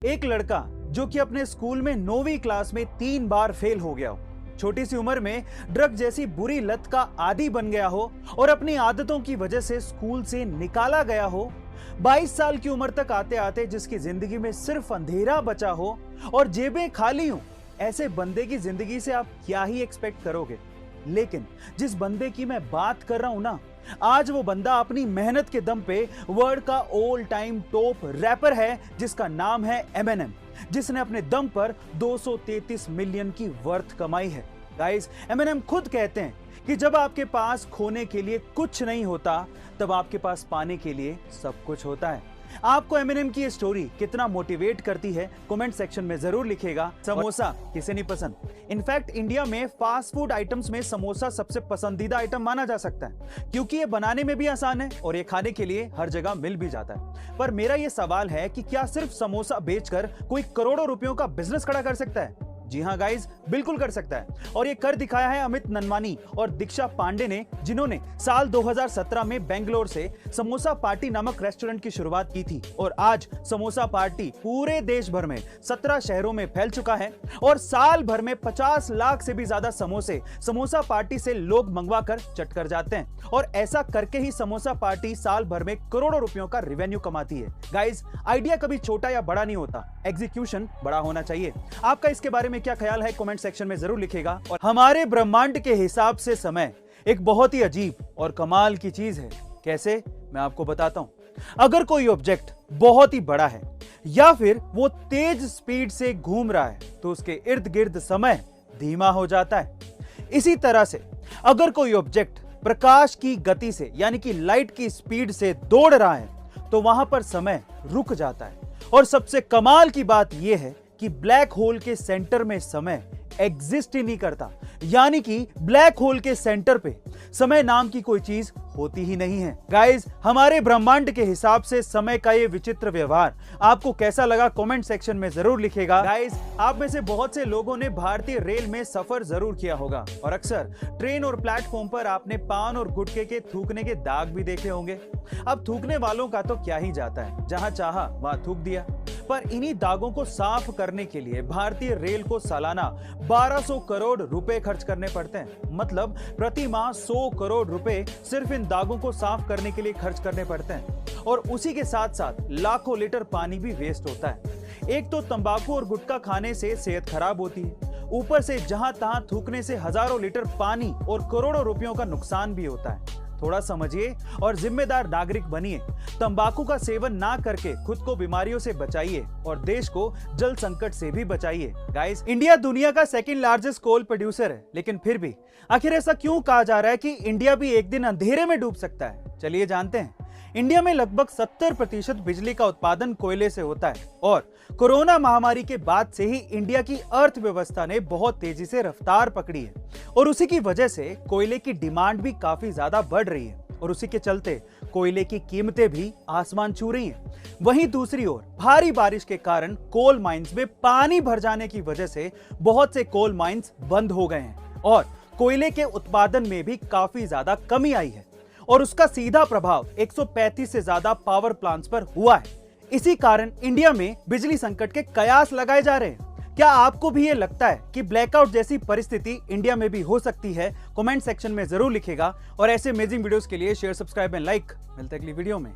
एक लड़का जो कि अपने स्कूल में 9वीं क्लास में 3 बार फेल हो गया हो, छोटी सी उम्र में ड्रग जैसी बुरी लत का आदी बन गया हो और अपनी आदतों की वजह से स्कूल से निकाला गया हो, 22 साल की उम्र तक आते आते जिसकी जिंदगी में सिर्फ अंधेरा बचा हो और जेबें खाली हो, ऐसे बंदे की जिंदगी से आप क्या ही एक्सपेक्ट करोगे। लेकिन जिस बंदे की मैं बात कर रहा हूं ना, आज वो बंदा अपनी मेहनत के दम पे वर्ल्ड का ऑल टाइम टॉप रैपर है जिसका नाम है एमिनेम, जिसने अपने दम पर 233 मिलियन की वर्थ कमाई है। गाइस, एमिनेम खुद कहते हैं कि जब आपके पास खोने के लिए कुछ नहीं होता तब आपके पास पाने के लिए सब कुछ होता है। आपको एमिनेम की ये स्टोरी कितना मोटिवेट करती है कमेंट सेक्शन में जरूर लिखिएगा। समोसा किसे नहीं पसंद। इनफैक्ट इंडिया में फास्ट फूड आइटम्स में समोसा सबसे पसंदीदा आइटम माना जा सकता है क्योंकि ये बनाने में भी आसान है और ये खाने के लिए हर जगह मिल भी जाता है। पर मेरा ये सवाल है कि क्या सिर्फ समोसा बेचकर कोई करोड़ों रुपयों का बिजनेस खड़ा कर सकता है? जी हां गाइस, बिल्कुल कर सकता है और ये कर दिखाया है अमित ननवानी और दीक्षा पांडे ने, जिन्होंने साल 2017 में बेंगलोर से समोसा पार्टी नामक रेस्टोरेंट की शुरुआत की थी और आज समोसा पार्टी पूरे देश भर में 17 शहरों में फैल चुका है और साल भर में 50 लाख से भी ज्यादा समोसे समोसा पार्टी से लोग मंगवा कर चट कर जाते हैं और ऐसा करके ही समोसा पार्टी साल भर में करोड़ों रुपयों का रेवेन्यू कमाती है। गाइस, आइडिया कभी छोटा या बड़ा नहीं होता, एग्जीक्यूशन बड़ा होना चाहिए। आपका इसके बारे में क्या ख्याल है कमेंट सेक्शन में जरूर लिखिएगा। और हमारे ब्रह्मांड के हिसाब से समय एक बहुत ही अजीब और कमाल की चीज है। कैसे, मैं आपको बताता हूं। अगर कोई ऑब्जेक्ट बहुत ही बड़ा है या फिर वो तेज स्पीड से घूम रहा है तो उसके इर्द गिर्द समय धीमा हो जाता है। इसी तरह से अगर कोई ऑब्जेक्ट प्रकाश की गति से यानी कि लाइट की स्पीड से दौड़ रहा है तो वहां पर समय रुक जाता है। और सबसे कमाल की बात यह है कि ब्लैक होल के सेंटर में समय एग्जिस्ट ही नहीं करता, यानी कि ब्लैक होल के सेंटर पे समय नाम की कोई चीज होती ही नहीं है। गाइस, हमारे ब्रह्मांड के हिसाब से समय का ये विचित्र व्यवहार आपको कैसा लगा कमेंट सेक्शन में जरूर लिखिएगा। गाइस, आप में से बहुत से लोगों ने भारतीय रेल में सफर जरूर किया होगा और अक्सर ट्रेन और प्लेटफॉर्म पर आपने पान और गुटखे के थूकने के दाग भी देखे होंगे। अब थूकने वालों का तो क्या ही जाता है, जहां चाहा वहां थूक दिया। पर इन्हीं दागों को साफ करने के लिए भारतीय रेल को सालाना 1200 करोड़ रुपए खर्च करने पड़ते हैं। मतलब प्रति माह 100 करोड़ रुपए सिर्फ इन दागों को साफ करने के लिए खर्च करने पड़ते हैं और उसी के साथ साथ लाखों लीटर पानी भी वेस्ट होता है। एक तो तंबाकू और गुटखा खाने से सेहत खराब होती है, ऊपर से जहां तहां थूकने से हजारों लीटर पानी और करोड़ों रुपयों का नुकसान भी होता है। थोड़ा समझिए और जिम्मेदार नागरिक बनिए। तंबाकू का सेवन ना करके खुद को बीमारियों से बचाइए और देश को जल संकट से भी बचाइए। गाइस, इंडिया दुनिया का सेकंड लार्जेस्ट कोल प्रोड्यूसर है, लेकिन फिर भी आखिर ऐसा क्यों कहा जा रहा है कि इंडिया भी एक दिन अंधेरे में डूब सकता है? चलिए जानते हैं। इंडिया में लगभग 70% बिजली का उत्पादन कोयले से होता है और कोरोना महामारी के बाद से ही इंडिया की अर्थव्यवस्था ने बहुत तेजी से रफ्तार पकड़ी है और उसी की वजह से कोयले की डिमांड भी काफी ज्यादा बढ़ रही है और उसी के चलते कोयले की कीमतें भी आसमान छू रही हैं। वहीं दूसरी ओर भारी बारिश के कारण कोल माइंस में पानी भर जाने की वजह से बहुत से कोल माइंस बंद हो गए हैं और कोयले के उत्पादन में भी काफी ज्यादा कमी आई है और उसका सीधा प्रभाव 135 से ज्यादा पावर प्लांट्स पर हुआ है। इसी कारण इंडिया में बिजली संकट के कयास लगाए जा रहे हैं। क्या आपको भी ये लगता है कि ब्लैकआउट जैसी परिस्थिति इंडिया में भी हो सकती है? कमेंट सेक्शन में जरूर लिखिएगा और ऐसे अमेजिंग वीडियोस के लिए शेयर, सब्सक्राइब एंड लाइक। मिलते हैं अगली वीडियो में।